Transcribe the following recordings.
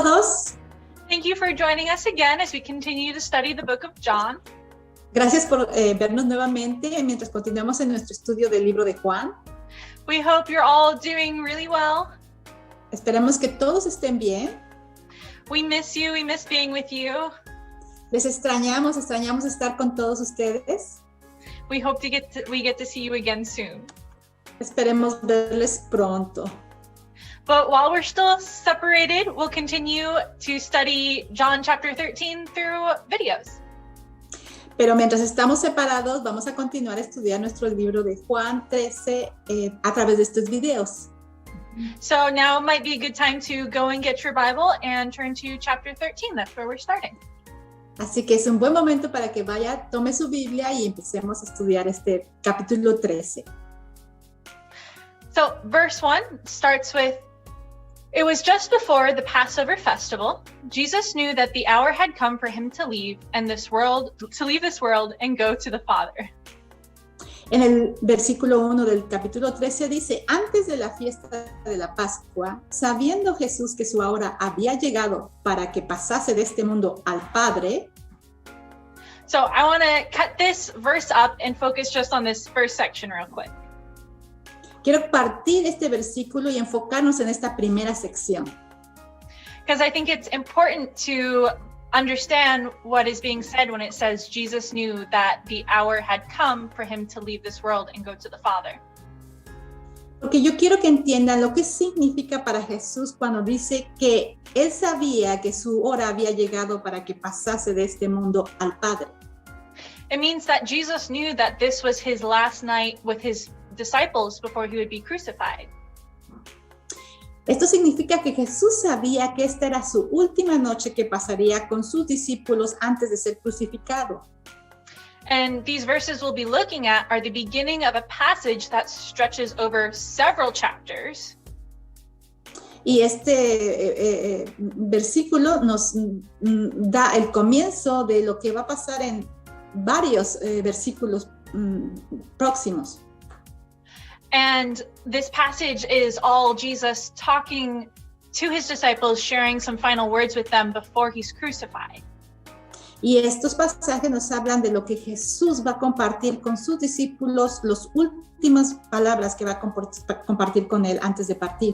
todos. Thank you for joining us again as we continue to study the book of John. Gracias por vernos nuevamente mientras continuamos en nuestro estudio del libro de Juan. We hope you're all doing really well. Esperemos que todos estén bien. We miss you. We miss being with you. Les extrañamos estar con todos ustedes. We hope we get to see you again soon. Esperemos verles pronto. But while we're still separated, we'll continue to study John chapter 13 through videos. Pero mientras estamos separados, vamos a continuar a estudiar nuestro libro de Juan 13 a través de estos videos. So now might be a good time to go and get your Bible and turn to chapter 13. That's where we're starting. Así que es un buen momento para que vaya, tome su Biblia y empecemos a estudiar este capítulo 13. So verse 1 starts with, "It was just before the Passover festival. Jesus knew that the hour had come for him to leave this world and go to the Father." En el versículo 1 del capítulo 13 dice, antes de la fiesta de la Pascua, sabiendo Jesús que su hora había llegado para que pasase de este mundo al Padre. So I want to cut this verse up and focus just on this first section real quick. Quiero partir este versículo y enfocarnos en esta primera sección. Because I think it's important to understand what is being said when it says Jesus knew that the hour had come for him to leave this world and go to the Father. Porque yo quiero que entiendan lo que significa para Jesús cuando dice que él sabía que su hora había llegado para que pasase de este mundo al Padre. It means that Jesus knew that this was his last night with his disciples before he would be crucified. Esto significa que Jesús sabía que esta era su última noche que pasaría con sus discípulos antes de ser crucificado. And these verses we'll be looking at are the beginning of a passage that stretches over several chapters. Y este versículo nos da el comienzo de lo que va a pasar en varios versículos próximos. And this passage is all Jesus talking to his disciples, sharing some final words with them before he's crucified. Y estos pasajes nos hablan de lo que Jesús va a compartir con sus discípulos, las últimas palabras que va a compartir con él antes de partir.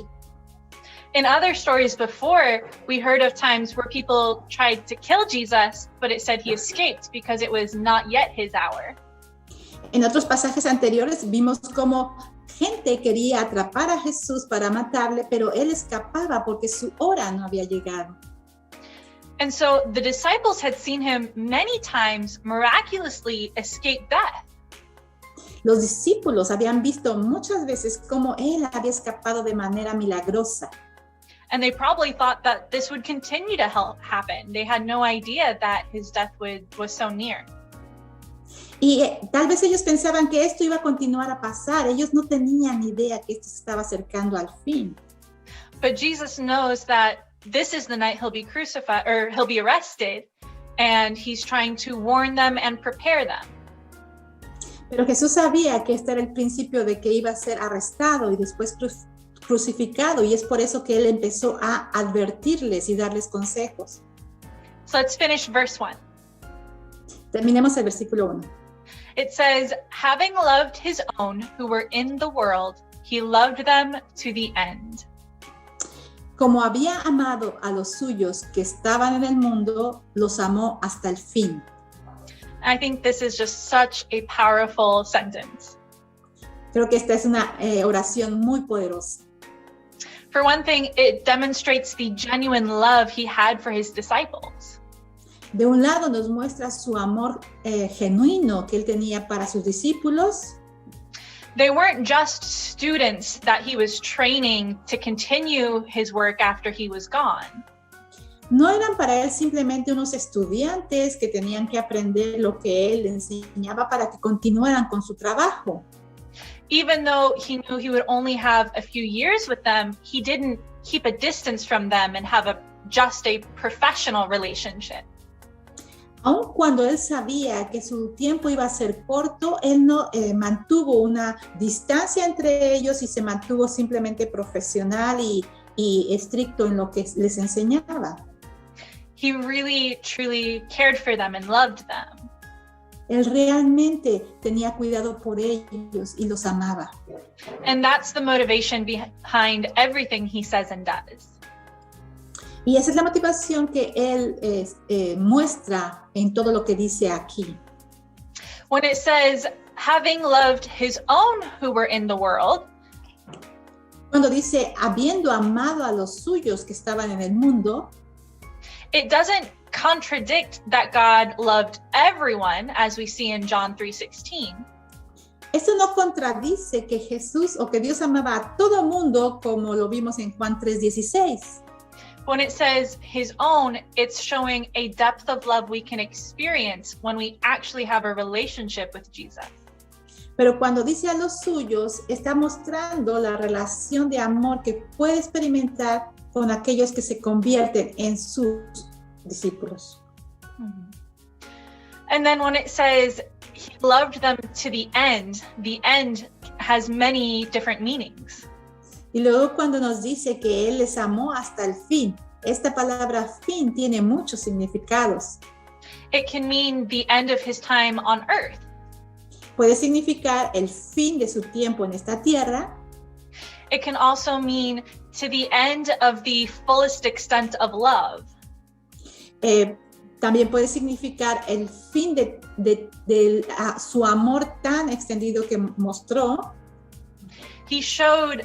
In other stories before, we heard of times where people tried to kill Jesus, but it said he escaped because it was not yet his hour. En otros pasajes anteriores vimos cómo gente quería atrapar a Jesús para matarle, pero él escapaba porque su hora no había llegado. And so the disciples had seen him many times miraculously escape death. Los discípulos habían visto muchas veces cómo él había escapado de manera milagrosa. And they probably thought that this would continue to happen. They had no idea that his death was so near. Y tal vez ellos pensaban que esto iba a continuar a pasar. Ellos no tenían idea que esto se estaba acercando al fin. But Jesus knows that this is the night he'll be crucified, or he'll be arrested, and he's trying to warn them and prepare them. Pero Jesús sabía que este era el principio de que iba a ser arrestado y después crucificado, y es por eso que él empezó a advertirles y darles consejos. So let's finish verse 1. Terminemos el versículo 1. It says, having loved his own who were in the world, he loved them to the end. Como había amado a los suyos que estaban en el mundo, los amó hasta el fin. I think this is just such a powerful sentence. Creo que esta es una oración muy poderosa. For one thing, it demonstrates the genuine love he had for his disciples. De un lado nos muestra su amor genuino que él tenía para sus discípulos. They weren't just students that he was training to continue his work after he was gone. No eran para él simplemente unos estudiantes que tenían que aprender lo que él enseñaba para que continuaran con su trabajo. Even though he knew he would only have a few years with them, he didn't keep a distance from them and have just a professional relationship. Aun cuando él sabía que su tiempo iba a ser corto, él no mantuvo una distancia entre ellos y se mantuvo simplemente profesional y y estricto en lo que les enseñaba. He really, truly cared for them and loved them. Él realmente tenía cuidado por ellos y los amaba. And that's the motivation behind everything he says and does. Y esa es la motivación que él muestra en todo lo que dice aquí. When it says, having loved his own who were in the world, Cuando dice, habiendo amado a los suyos que estaban en el mundo, it doesn't contradict that God loved everyone, as we see in John 3:16. esto no contradice que Jesús o que Dios amaba a todo mundo, como lo vimos en Juan 3:16. When it says his own, it's showing a depth of love we can experience when we actually have a relationship with Jesus. Pero cuando dice a los suyos, está mostrando la relación de amor que puede experimentar con aquellos que se convierten en sus discípulos. And then when it says he loved them to the end has many different meanings. Y luego cuando nos dice que Él les amó hasta el fin, esta palabra fin tiene muchos significados. It can mean the end of his time on earth. Puede significar el fin de su tiempo en esta tierra. It can also mean to the end of the fullest extent of love. También puede significar el fin de su amor tan extendido que mostró. He showed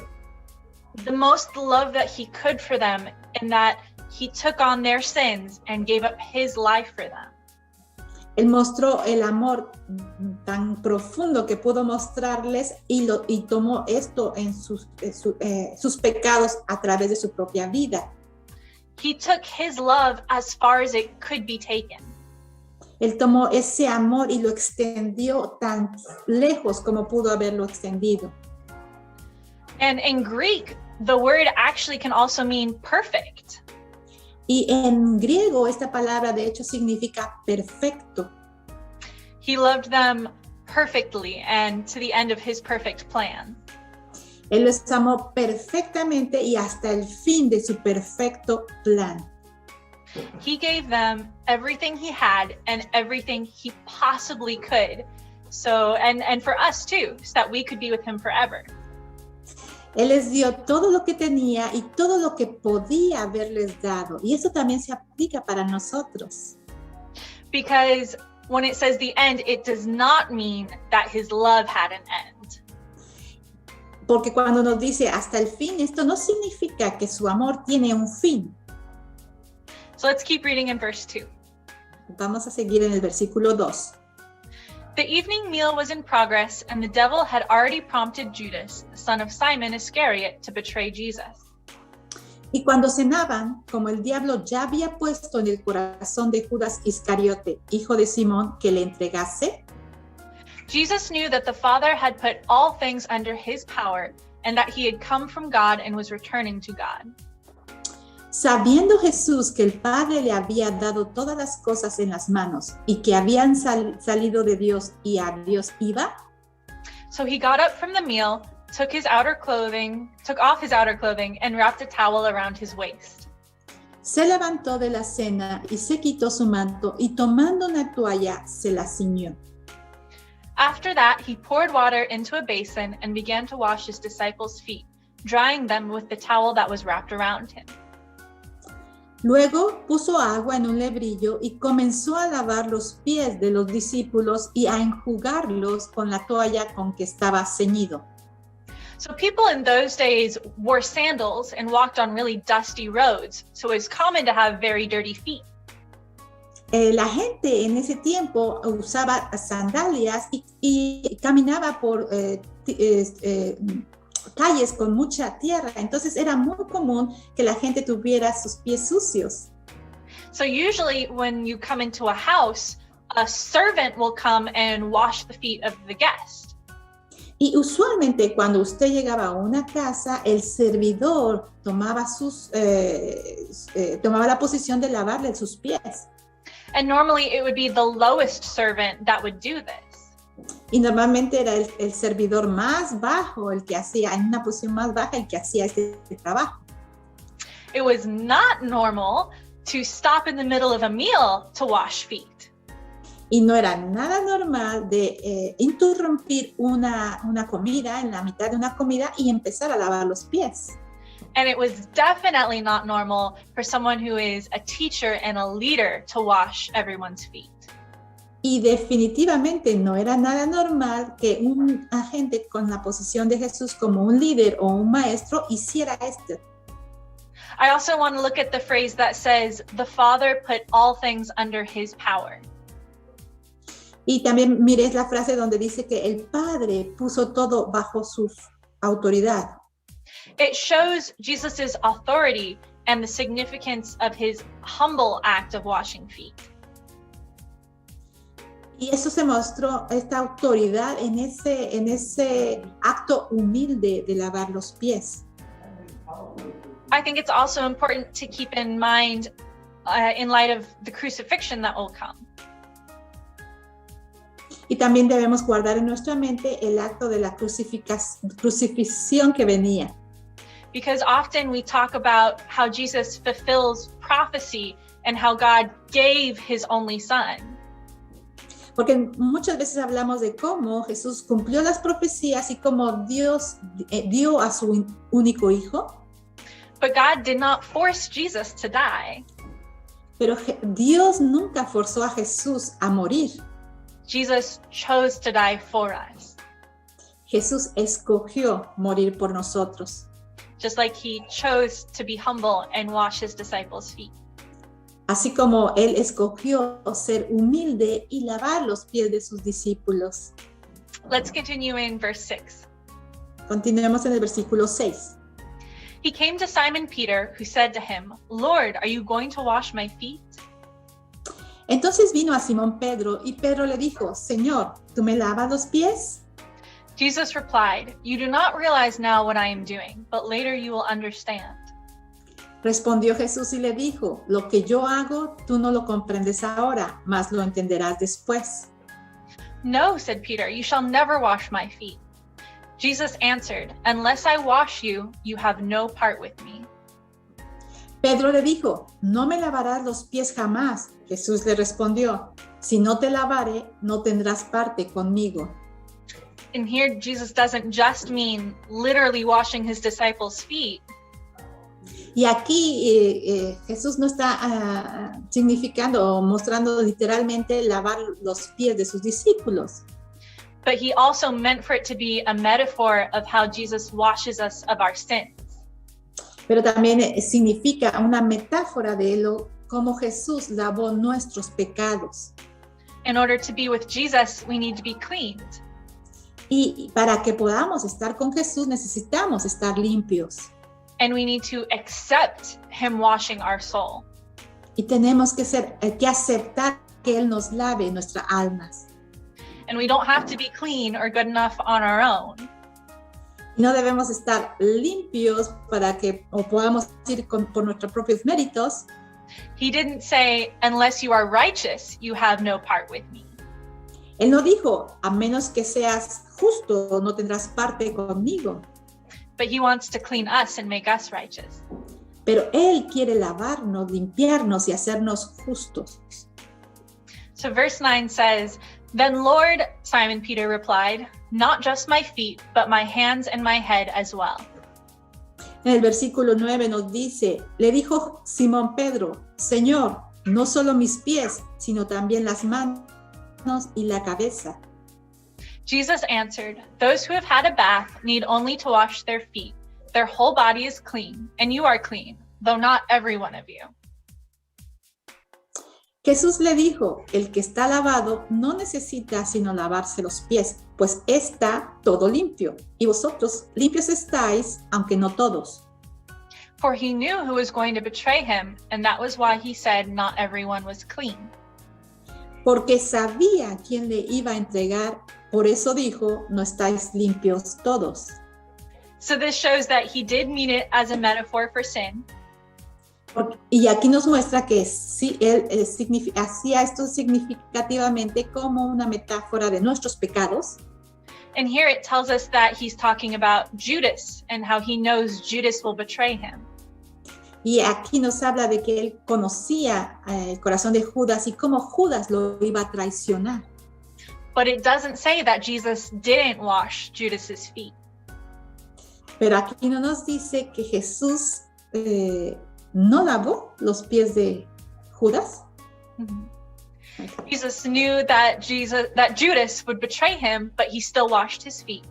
the most love that he could for them in that he took on their sins and gave up his life for them. Él mostró el amor tan profundo que pudo mostrarles y tomó esto en sus pecados a través de su propia vida. He took his love as far as it could be taken. Él tomó ese amor y lo extendió tan lejos como pudo haberlo extendido. And in Greek, the word actually can also mean perfect. Y en griego esta palabra de hecho significa perfecto. He loved them perfectly and to the end of his perfect plan. Él los amó perfectamente y hasta el fin de su perfecto plan. He gave them everything he had and everything he possibly could. So, and for us too, so that we could be with him forever. Él les dio todo lo que tenía y todo lo que podía haberles dado. Y eso también se aplica para nosotros. Because when it says the end, it does not mean that his love had an end. Porque cuando nos dice hasta el fin, esto no significa que su amor tiene un fin. So let's keep reading in verse 2. Vamos a seguir en el versículo 2. The evening meal was in progress, and the devil had already prompted Judas, the son of Simon Iscariot, to betray Jesus. Y cuando cenaban, como el diablo ya había puesto en el corazón de Judas Iscariote, hijo de Simón, que le entregase, Jesus knew that the Father had put all things under his power, and that he had come from God and was returning to God. sabiendo Jesús que el Padre le había dado todas las cosas en las manos y que habían salido de Dios y a Dios iba. So he got up from the meal, took off his outer clothing, and wrapped a towel around his waist. Se levantó de la cena y se quitó su manto y tomando una toalla se la ciñó. After that, he poured water into a basin and began to wash his disciples' feet, drying them with the towel that was wrapped around him. Luego puso agua en un lebrillo y comenzó a lavar los pies de los discípulos y a enjugarlos con la toalla con que estaba ceñido. So people in those days wore sandals and walked on really dusty roads, so it's common to have very dirty feet. La gente en ese tiempo usaba sandalias y caminaba por calles con mucha tierra, entonces era muy común que la gente tuviera sus pies sucios. So usually when you come into a house, a servant will come and wash the feet of the guest. Y usualmente cuando usted llegaba a una casa, el servidor tomaba la posición de lavarle sus pies. And normally it would be the lowest servant that would do this. Y normalmente era el servidor más bajo, el que hacía, en una posición más baja, el que hacía este trabajo. It was not normal to stop in the middle of a meal to wash feet. Y no era nada normal de interrumpir una comida, en la mitad de una comida, y empezar a lavar los pies. And it was definitely not normal for someone who is a teacher and a leader to wash everyone's feet. Y definitivamente no era nada normal que un agente con la posición de Jesús como un líder o un maestro hiciera esto. I also want to look at the phrase that says, the Father put all things under his power. Y también mires la frase donde dice que el Padre puso todo bajo su autoridad. It shows Jesus's authority and the significance of his humble act of washing feet. Y eso se mostró, esta autoridad en ese acto humilde de lavar los pies. I think it's also important to keep in mind in light of the crucifixion that will come. Y también debemos guardar en nuestra mente el acto de la crucifixión que venía. Because often we talk about how Jesus fulfills prophecy and how God gave his only son. Porque muchas veces hablamos de cómo Jesús cumplió las profecías y cómo Dios dio a su único hijo. But God did not force Jesus to die. Pero Dios nunca forzó a Jesús a morir. Jesus chose to die for us. Jesús escogió morir por nosotros. Just like he chose to be humble and wash his disciples' feet. Así como él escogió ser humilde y lavar los pies de sus discípulos. Let's continue in verse 6. Continuemos en el versículo 6. He came to Simon Peter, who said to him, Lord, are you going to wash my feet? Entonces vino a Simón Pedro y Pedro le dijo, Señor, ¿tú me lavas los pies? Jesus replied, You do not realize now what I am doing, but later you will understand. Respondió Jesús y le dijo, lo que yo hago, tú no lo comprendes ahora, mas lo entenderás después. No, said Peter, you shall never wash my feet. Jesus answered, Unless I wash you, you have no part with me. Pedro le dijo, no me lavarás los pies jamás. Jesús le respondió, si no te lavare, no tendrás parte conmigo. And here Jesus doesn't just mean literally washing his disciples' feet. Y aquí Jesús no está significando o mostrando literalmente lavar los pies de sus discípulos. But he also meant for it to be a metaphor of how Jesus washes us of our sins. Pero también significa una metáfora de cómo Jesús lavó nuestros pecados. In order to be with Jesus, we need to be cleaned. Y para que podamos estar con Jesús necesitamos estar limpios. And we need to accept him washing our soul. Y tenemos que aceptar que Él nos lave nuestras almas. And we don't have to be clean or good enough on our own. No debemos estar limpios para que podamos ir por nuestros propios méritos. He didn't say, unless you are righteous, you have no part with me. Él no dijo, a menos que seas justo, no tendrás parte conmigo. But he wants to clean us and make us righteous. Pero Él quiere lavarnos, limpiarnos y hacernos justos. So verse 9 says, Then Lord, Simon Peter replied, Not just my feet, but my hands and my head as well. En el versículo 9 nos dice, le dijo Simón Pedro, Señor, no solo mis pies, sino también las manos y la cabeza. Jesus answered, Those who have had a bath need only to wash their feet. Their whole body is clean, and you are clean, though not every one of you. Jesús le dijo, el que está lavado no necesita sino lavarse los pies, pues está todo limpio, y vosotros limpios estáis, aunque no todos. For he knew who was going to betray him, and that was why he said not everyone was clean. Porque sabía quién le iba a entregar, por eso dijo, no estáis limpios todos. So this shows that he did mean it as a metaphor for sin. Y aquí nos muestra que sí, él hacía esto significativamente como una metáfora de nuestros pecados. And here it tells us that he's talking about Judas and how he knows Judas will betray him. Y aquí nos habla de que él conocía el corazón de Judas y cómo Judas lo iba a traicionar. But it doesn't say that Jesus didn't wash Judas's feet. Pero aquí no nos dice que Jesús no lavó los pies de Judas. Mm-hmm. Jesus knew that Judas would betray him, but he still washed his feet.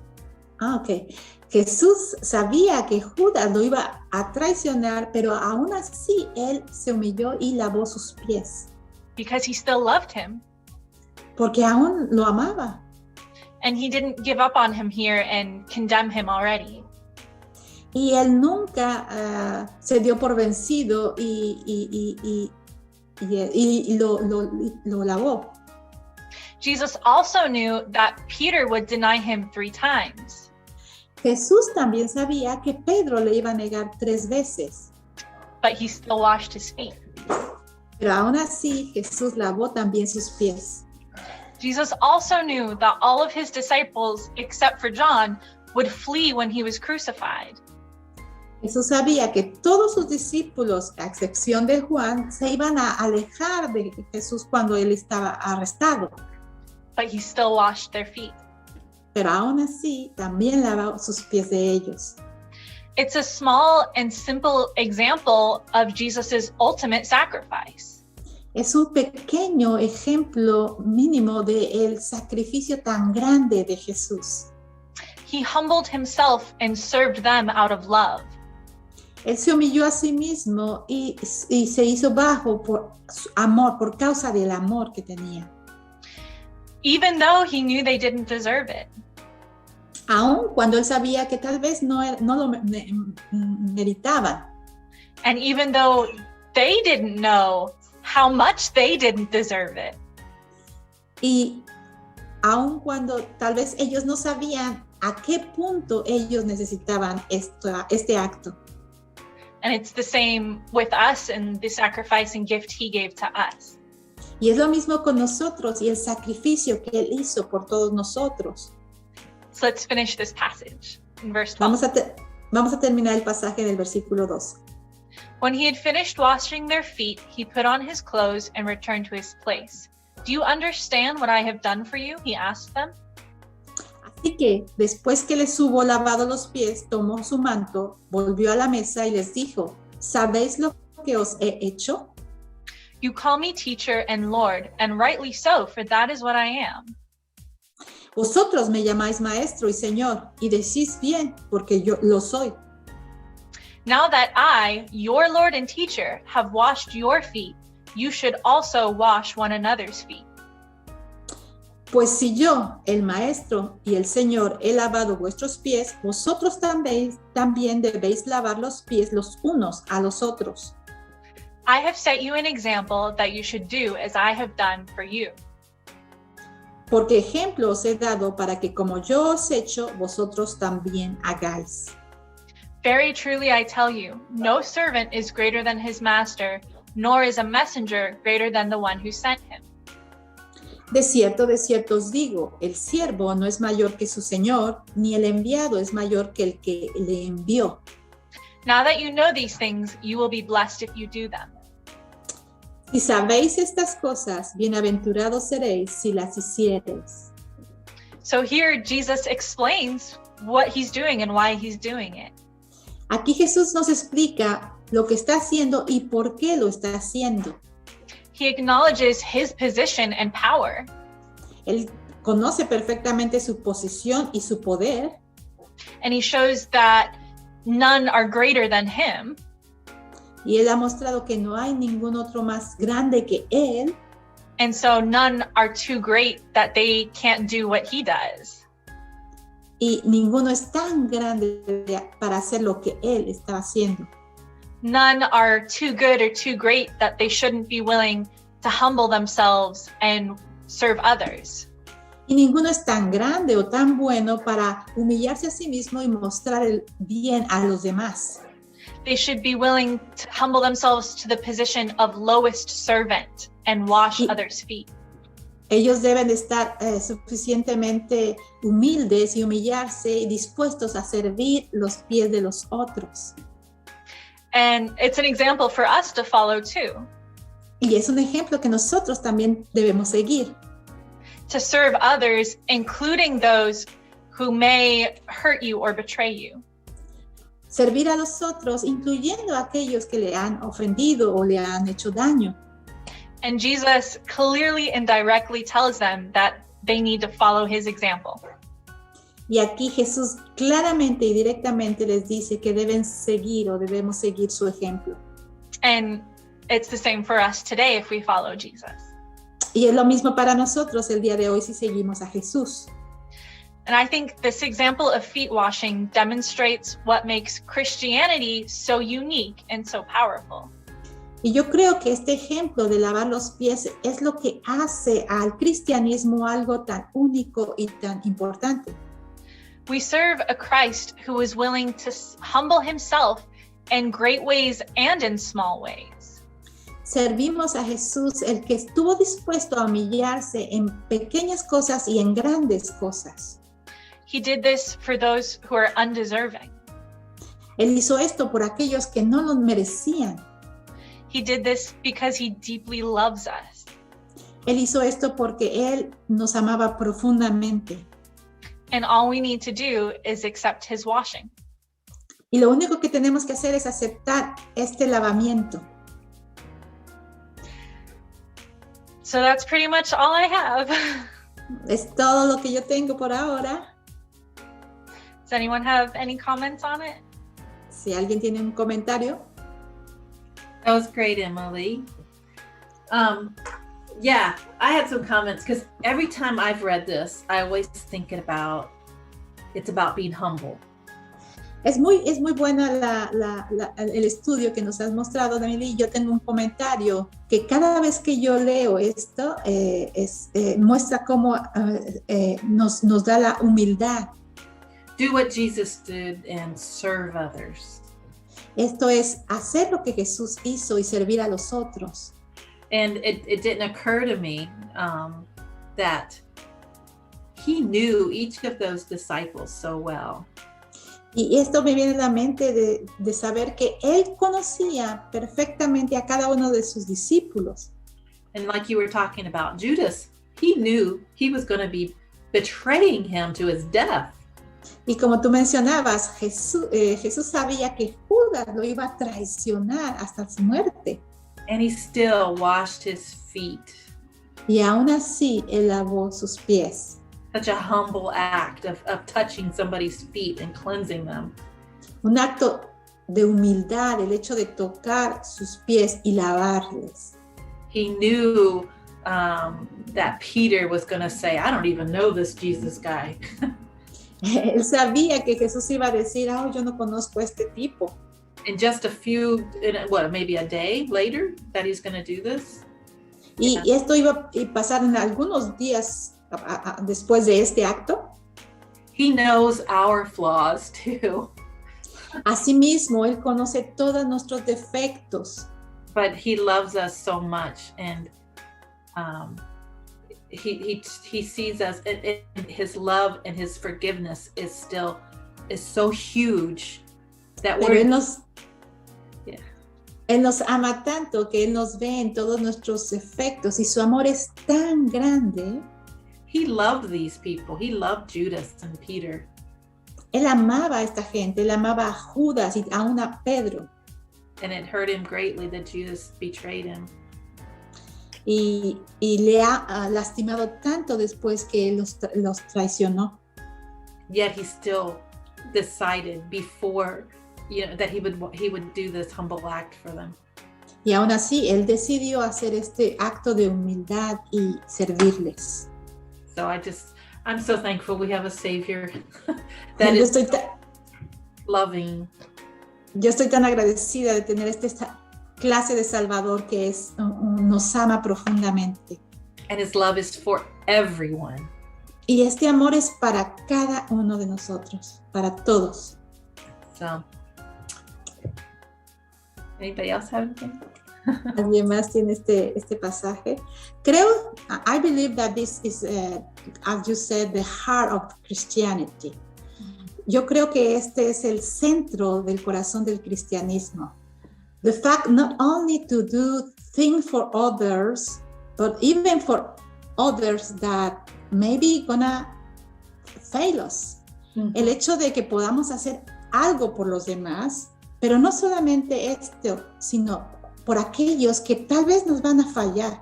Ok. Jesús sabía que Judas lo iba a traicionar, pero aún así él se humilló y lavó sus pies. Because he still loved him. Porque aún lo amaba. And he didn't give up on him here and condemn him already. Y él nunca se dio por vencido y lo lavó. Jesus also knew that Peter would deny him 3 times. Jesús también sabía que Pedro le iba a negar 3 veces. But he still washed his feet. Pero aún así Jesús lavó también sus pies. Jesus also knew that all of his disciples, except for John, would flee when he was crucified. Jesús sabía que todos sus discípulos, a excepción de Juan, se iban a alejar de Jesús cuando él estaba arrestado. But he still washed their feet. Pero aún así, también lavó sus pies de ellos. It's a small and simple example of Jesus's ultimate sacrifice. Es un pequeño ejemplo mínimo del sacrificio tan grande de Jesús. He humbled himself and served them out of love. Él se humilló a sí mismo y se hizo bajo por su amor, por causa del amor que tenía. Even though he knew they didn't deserve it. Aun cuando él sabía que tal vez no lo meritaban. And even though they didn't know how much they didn't deserve it. Y aun cuando tal vez ellos no sabían a qué punto ellos necesitaban este acto. And it's the same with us and the sacrifice and gift he gave to us. Y es lo mismo con nosotros y el sacrificio que él hizo por todos nosotros. So let's finish this passage in verse 12. Vamos a terminar el pasaje del versículo 2. When he had finished washing their feet, he put on his clothes and returned to his place. Do you understand what I have done for you? He asked them. Así que, después que les hubo lavado los pies, tomó su manto, volvió a la mesa y les dijo, ¿sabéis lo que os he hecho? You call me teacher and Lord, and rightly so, for that is what I am. Vosotros me llamáis maestro y señor, y decís bien, porque yo lo soy. Now that I, your Lord and teacher, have washed your feet, you should also wash one another's feet. Pues si yo, el maestro y el señor, he lavado vuestros pies, vosotros también debéis lavar los pies los unos a los otros. I have set you an example that you should do as I have done for you. Porque ejemplo os he dado para que como yo os he hecho, vosotros también hagáis. Very truly I tell you, no servant is greater than his master, nor is a messenger greater than the one who sent him. De cierto os digo, el siervo no es mayor que su señor, ni el enviado es mayor que el que le envió. Now that you know these things, you will be blessed if you do them. Si sabéis estas cosas, bienaventurados seréis si las hiciereis. So here Jesus explains what he's doing and why he's doing it. Aquí Jesús nos explica lo que está haciendo y por qué lo está haciendo. He acknowledges his position and power. Él conoce perfectamente su posición y su poder. And he shows that none are greater than him. Y él ha mostrado que no hay ningún otro más grande que él. And so none are too great that they can't do what he does. Y ninguno es tan grande para hacer lo que él está haciendo. None are too good or too great that they shouldn't be willing to humble themselves and serve others. Y ninguno es tan grande o tan bueno para humillarse a sí mismo y mostrar el bien a los demás. They should be willing to humble themselves to the position of lowest servant and wash others' feet. Ellos deben de estar suficientemente humildes y humillarse y dispuestos a servir los pies de los otros. And it's an example for us to follow too. Y es un ejemplo que nosotros también debemos seguir. To serve others, including those who may hurt you or betray you. Servir a los otros, incluyendo a aquellos que le han ofendido o le han hecho daño. And Jesus clearly and directly tells them that they need to follow his example. Y aquí Jesús claramente y directamente les dice que deben seguir o debemos seguir su ejemplo. And it's the same for us today if we follow Jesus. Y es lo mismo para nosotros el día de hoy si seguimos a Jesús. And I think this example of feet washing demonstrates what makes Christianity so unique and so powerful. Y yo creo que este ejemplo de lavar los pies es lo que hace al cristianismo algo tan único y tan importante. We serve a Christ who is willing to humble himself in great ways and in small ways. Servimos a Jesús, el que estuvo dispuesto a humillarse en pequeñas cosas y en grandes cosas. He did this for those who are undeserving. Él hizo esto por aquellos que no lo merecían. He did this because he deeply loves us. Él hizo esto porque Él nos amaba profundamente. And all we need to do is accept his washing. Y lo único que tenemos que hacer es aceptar este lavamiento. So that's pretty much all I have. Es todo lo que yo tengo por ahora. Does anyone have any comments on it? Si alguien tiene un comentario. That was great, Emily. Yeah, I had some comments because every time I've read this, I always think it's about being humble. Es muy buena el estudio que nos has mostrado, Emily. Yo tengo un comentario que cada vez que yo leo esto, muestra cómo nos da la humildad. Do what Jesus did and serve others. Esto es hacer lo que Jesús hizo y servir a los otros. And it didn't occur to me that he knew each of those disciples so well. Y esto me viene a la mente de saber que Él conocía perfectamente a cada uno de sus discípulos. And like you were talking about Judas, he knew he was going to be betraying him to his death. Y como tú mencionabas, Jesús sabía que Judas lo iba a traicionar hasta su muerte. And he still washed his feet. Y aún así, Él lavó sus pies. Such a humble act of touching somebody's feet and cleansing them. Un acto de humildad, el hecho de tocar sus pies y lavarles. He knew that Peter was going to say, I don't even know this Jesus guy. Él sabía que Jesús iba a decir, yo no conozco a este tipo. In just maybe a day later that he's going to do this? Y esto iba a pasar en algunos días después de este acto. He knows our flaws too. Asimismo, Él conoce todos nuestros defectos. But he loves us so much, and he sees us, and his love and his forgiveness is so huge that Él nos ama tanto que Él nos ve en todos nuestros defectos y su amor es tan grande. He loved these people. He loved Judas and Peter. Él amaba a esta gente, Él amaba a Judas y aún a Pedro. And it hurt him greatly that Judas betrayed him. Y le ha lastimado tanto después que Él los traicionó. Yet he still decided before, that he would do this humble act for them. Y aún así, Él decidió hacer este acto de humildad y servirles. So I'm so thankful we have a Savior that is loving. Yo estoy tan agradecida de tener esta clase de Salvador que nos ama profundamente. And his love is for everyone. Y este amor es para cada uno de nosotros, para todos. So, anybody else have anything? ¿Alguien más tiene este pasaje? Creo, I believe that this is, as you said, the heart of Christianity. Yo creo que este es el centro del corazón del cristianismo. The fact not only to do things for others, but even for others that maybe gonna fail us. El hecho de que podamos hacer algo por los demás, pero no solamente esto, sino por aquellos que tal vez nos van a fallar.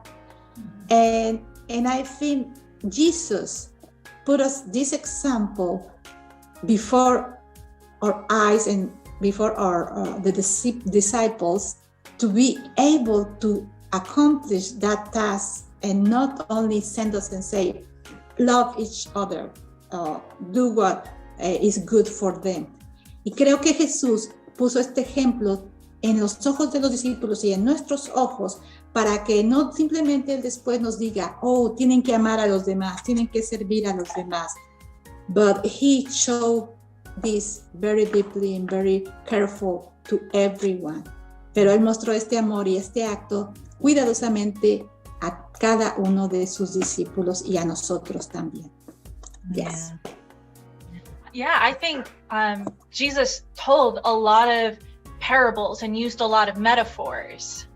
And I think Jesus put us this example before our eyes and before the disciples to be able to accomplish that task and not only send us and say, love each other, do what is good for them. Y creo que Jesús puso este ejemplo en los ojos de los discípulos y en nuestros ojos para que no simplemente Él después nos diga, oh, tienen que amar a los demás, tienen que servir a los demás. But He showed this very deeply and very careful to everyone. Pero Él mostró este amor y este acto cuidadosamente a cada uno de sus discípulos y a nosotros también. Yes. Yeah, I think Jesus told a lot of parables and used a lot of metaphors.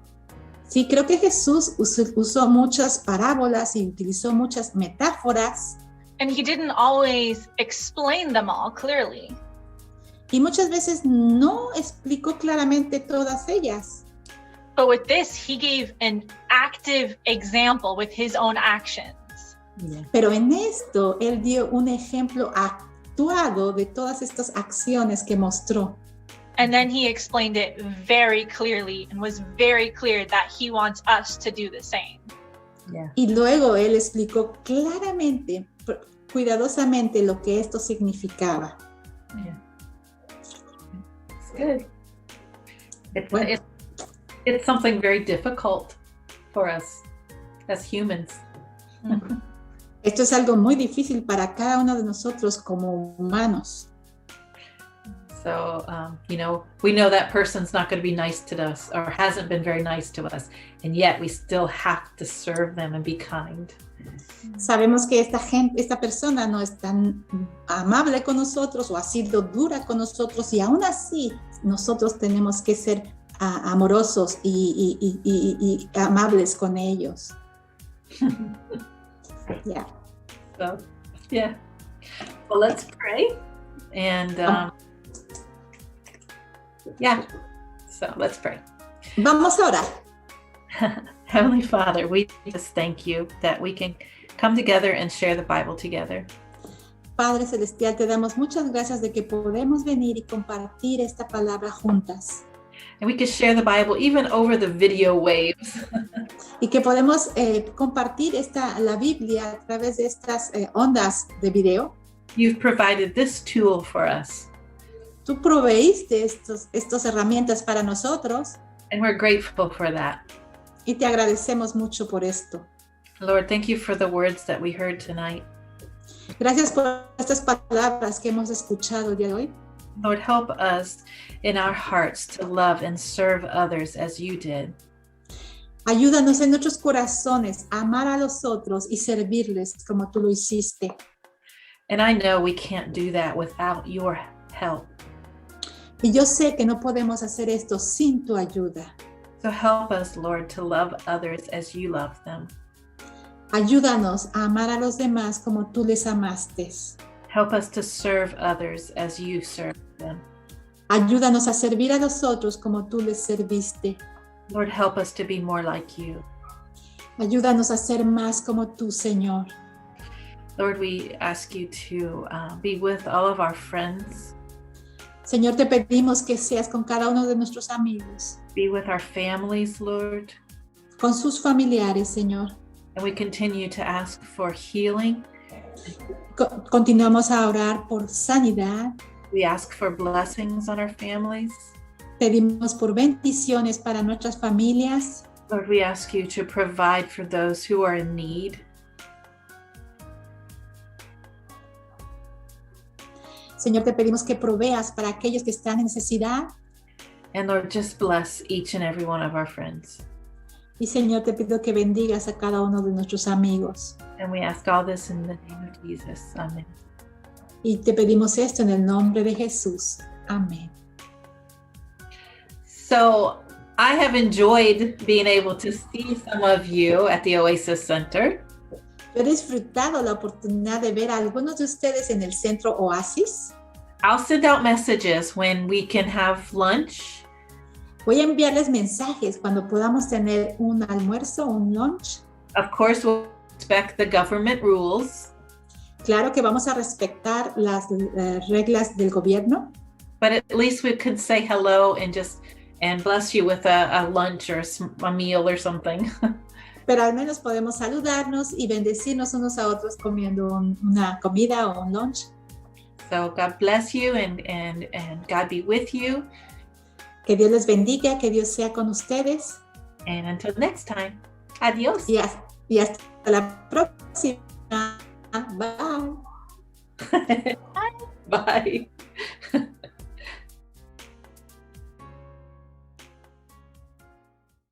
Sí, creo que Jesús usó muchas parábolas y utilizó muchas metáforas. And he didn't always explain them all clearly. Y muchas veces no explicó claramente todas ellas. But with this, he gave an active example with his own actions. Pero en esto, Él dio un ejemplo actuado de todas estas acciones que mostró. And then he explained it very clearly and was very clear that he wants us to do the same. Yeah. Y luego Él explicó claramente, cuidadosamente lo que esto significaba. Yeah. It's good. It's something very difficult for us as humans. Esto es algo muy difícil para cada uno de nosotros como humanos. So, we know that person's not going to be nice to us or hasn't been very nice to us, and yet we still have to serve them and be kind. Sabemos que esta persona no es tan amable con nosotros o ha sido dura con nosotros y aún así nosotros tenemos que ser amorosos y amables con ellos. Yeah. So, yeah. Well, let's pray. And so let's pray. Vamos a orar. Heavenly Father, we just thank you that we can come together and share the Bible together. Padre Celestial, te damos muchas gracias de que podemos venir y compartir esta palabra juntas. And we can share the Bible even over the video waves. Y que podemos compartir la Biblia a través de estas ondas de video. You've provided this tool for us. Tú proveíste estas herramientas para nosotros. And we're grateful for that. Y te agradecemos mucho por esto. Lord, thank you for the words that we heard tonight. Gracias por estas palabras que hemos escuchado el día de hoy. Lord, help us in our hearts to love and serve others as you did. Ayúdanos en nuestros corazones a amar a los otros y servirles como tú lo hiciste. And I know we can't do that without your help. Y yo sé que no podemos hacer esto sin tu ayuda. So help us, Lord, to love others as you love them. Ayúdanos a amar a los demás como tú les amaste. Help us to serve others as you serve them. Ayúdanos a servir a los otros como tú les serviste. Lord, help us to be more like you. Ayúdanos a ser más como tú, Señor. Lord, we ask you to be with all of our friends. Señor, te pedimos que seas con cada uno de nuestros amigos. Be with our families, Lord. Con sus familiares, Señor. And we continue to ask for healing. Continuamos a orar por sanidad. We ask for blessings on our families. Pedimos por bendiciones para nuestras familias. Lord, we ask you to provide for those who are in need. Señor, te pedimos que proveas para aquellos que están en necesidad. And Lord, just bless each and every one of our friends. Y Señor, te pido que bendigas a cada uno de nuestros amigos. And we ask all this in the name of Jesus. Amen. Y te pedimos esto en el nombre de Jesús. Amén. So I have enjoyed being able to see some of you at the Oasis Center. Yo he disfrutado la oportunidad de ver a algunos de ustedes en el centro Oasis. I'll send out messages when we can have lunch. Voy a enviarles mensajes cuando podamos tener un almuerzo, un lunch. Of course, we'll respect the government rules. Claro que vamos a respetar las reglas del gobierno, But at least we could say hello and bless you with a lunch or a meal or something. pero al menos podemos saludarnos y bendecirnos unos a otros comiendo una comida o un lunch. So God bless you and God be with you. Que Dios les bendiga, que Dios sea con ustedes. And until next time, adios. Y hasta la próxima. Bye. Bye.